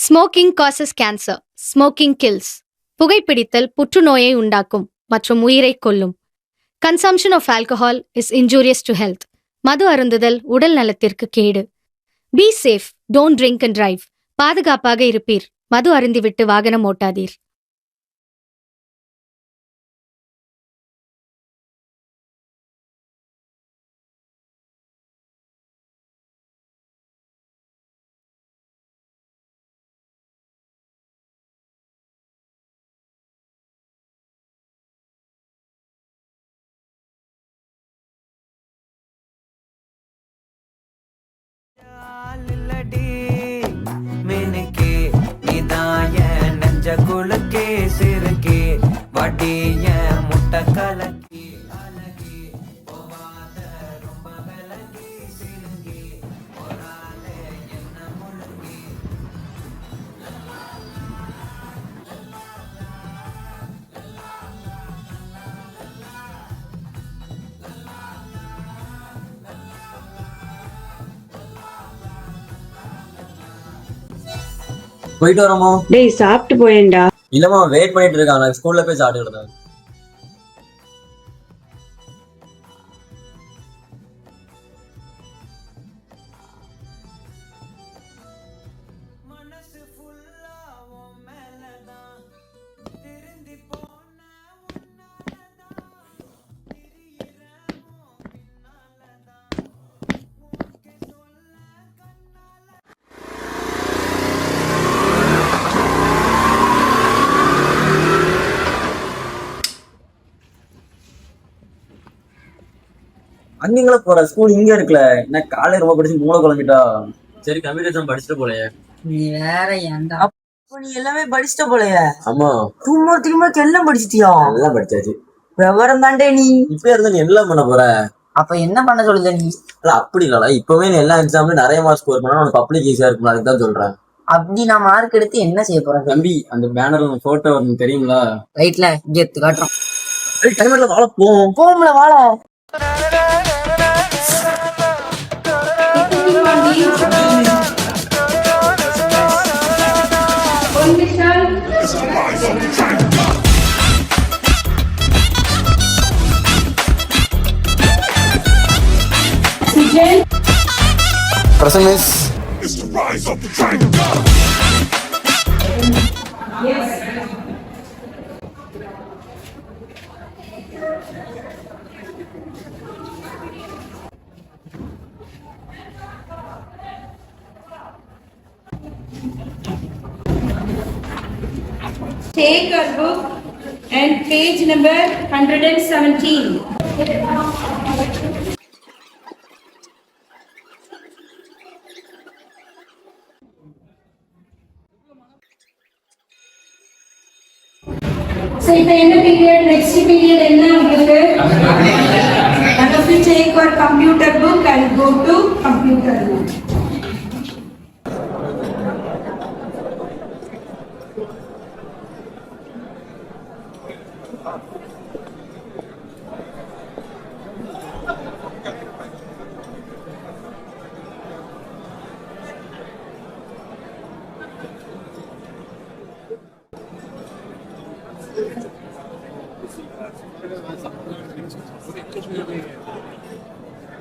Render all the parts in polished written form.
Smoking causes cancer. Smoking kills. புகைப்பிடித்தல் புற்றுநோயை உண்டாக்கும் மற்றும் உயிரை கொல்லும். Consumption of alcohol is injurious to health. மது அருந்துதல் உடல் நலத்திற்கு கேடு. Be safe, don't drink and drive. பாதுகாப்பாக இருப்பீர். மது அருந்திவிட்டு வாகனம் ஓட்டாதீர். குலுக்கே சிறுக்கே வட்டிய முட்டை கலக்கி அழகி போவாத ரொம்ப விலகி சிறுங்கி ஒராளே என்ன முழுங்கி. போயிட்டு வரோமோ? டேய் சாப்பிட்டு போயேன்டா. இல்லம்மா வெயிட் பண்ணிட்டு இருக்காங்க, நான் ஸ்கூல்ல போய் சாப்பிட்டு. அங்கீங்களும் போற ஸ்கூல் இங்க இருக்குல்ல, என்ன காலையில ரொம்ப படிச்சு மூளை குழம்பிட்டா. சரி கம்ப்யூட்டர் படிச்சுட்டு போலையே. நீ வேற ஏன்டா அப்ப நீ எல்லாமே படிச்சுட்ட போலயே? ஆமா. திரும்ப எல்லாம் படிச்சிட்டியா? எல்லாம் படிச்சாச்சு. விவரம் தாண்டே நீ. இப்ப இருந்தா நீ எல்லாம் பண்ண போற. அப்ப என்ன பண்ண சொல்லுத நீ? அப்படி இல்ல, இப்பவே நீ எல்லா எக்ஸாம்லயும் நிறைய மார்க் ஸ்கோர் பண்ணா உனக்கு பப்ளிக் ஈஸியா இருக்கும், அதுக்கு தான் சொல்றேன். அப்படி நான் மார்க் எடுத்து என்ன செய்ய போறேன்? தம்பி அந்த பேனர்ல போட்டோ வரணும் தெரியுங்களா? ரைட்ல இங்க எடுத்து காட்டுறோம். டைம்ல வாழ போம்ல வாழ. Present miss. It's the rise of the dragon. Yes. Take your book and page number 117. So, if in the period, next period, and if you take your computer book and go to computer room.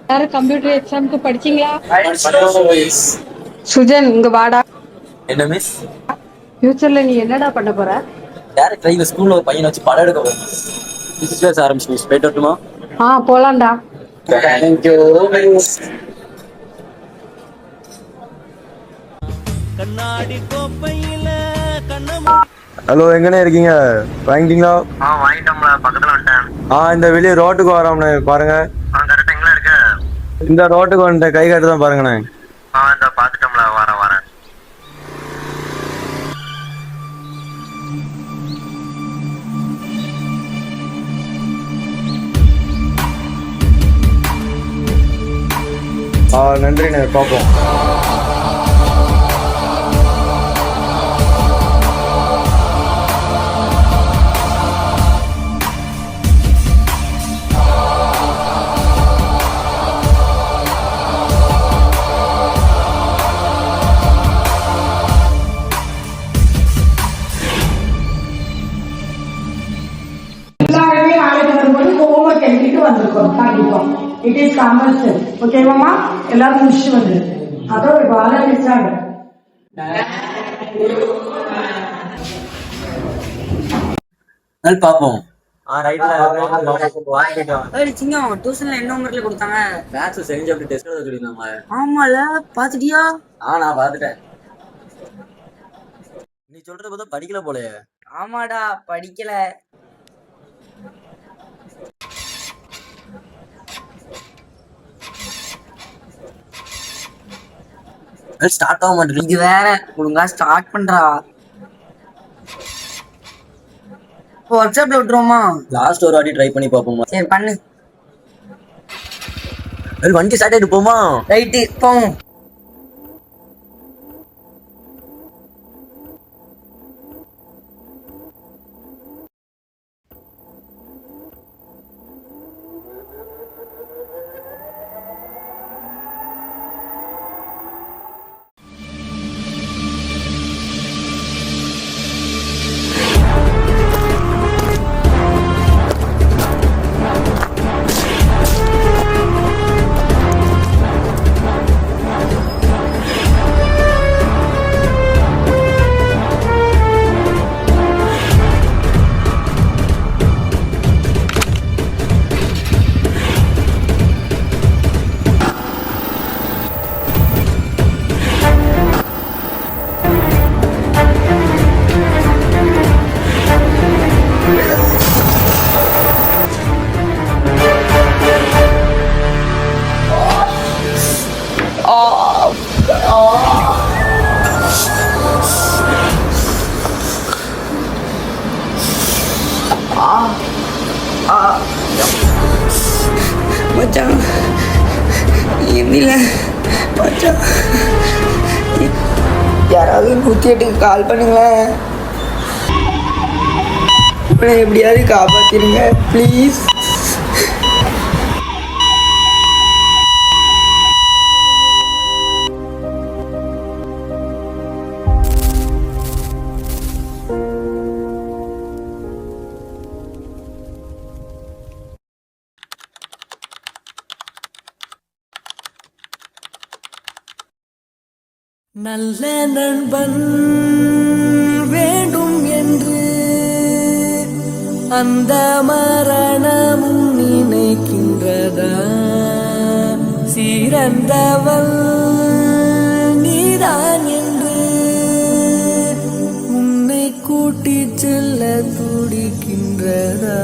யாரும் computer எக்ஸாம்க்கு படிச்சீங்களா? சுஜன் இங்க வாடா. என்ன miss? ஃபியூச்சர்ல நீ என்னடா பண்ண போற? டேரக்ட் டிரைவர் ஸ்கூல்ல ஒரு பையனை வச்சு படம் எடுக்க போறோம். பிசினஸ் ஆரம்பிச்சு மிஸ், போயிட்டு வரட்டுமா? போலாம்டா. Thank you miss. கண்ணாடி கோப்பையில ஹலோ, எங்கண்ணே இருக்கீங்க? வாங்கிட்டீங்களா? வாங்கிட்டோம்ல, பக்கத்துல வந்துட்டேன். இந்த வெளியே ரோட்டுக்கு வரோம்ண்ணே, பாருங்க. கரெக்டா எங்க இருக்க? இந்த ரோட்டுக்கு வந்துட்டேன், கை காட்டு தான் பாருங்கண்ணே. இந்த பாத்துட்டோம்ல, வரேன். நன்றிண்ணே, பார்ப்போம். வந்திருக்கோம் கண்டிப்பா. It is compulsory. ஓகேவாமா? எல்லாரும் முடிச்சு வந்து அதோட வாழ பாப்போம். சிங்கம் டியூஷன்ல என்ன ஹோம்ஒர்க்ல கொடுத்தாங்க? மேத்ஸ் செஞ்சு அப்படி டெஸ்ட் எழுத சொல்லிருந்தாங்க. ஆமால பாத்துட்டியா? நான் பாத்துட்டேன். நீ சொல்றது பார்த்தா படிக்கல போலயே. ஆமாடா படிக்கல. ஸ்டார்ட் ஆக மாட்டேங்குது. இது வேற ஒழுங்கா ஸ்டார்ட் பண்றா. வாட்ஸ்அப்ல விட்டுருவோமா? லாஸ்ட் ஒரு வாட்டி ட்ரை பண்ணி பாப்போமா? சரி பண்ணு. வண்டி ஸ்டார்ட் ஆயிட்டு போமா? ரைட்டு போவோம். மச்சான் இல்ல மச்சான், யாராவது 108க்கு கால் பண்ணுங்களேன். எப்படியாவது காப்பாத்திருங்க ப்ளீஸ். நல்ல நண்பன் வேண்டும் என்று அந்த மரணமும் நினைக்கின்றதா? சிறந்தவள் நீதான் என்று உன்னை கூட்டிச் செல்ல துடிக்கின்றதா?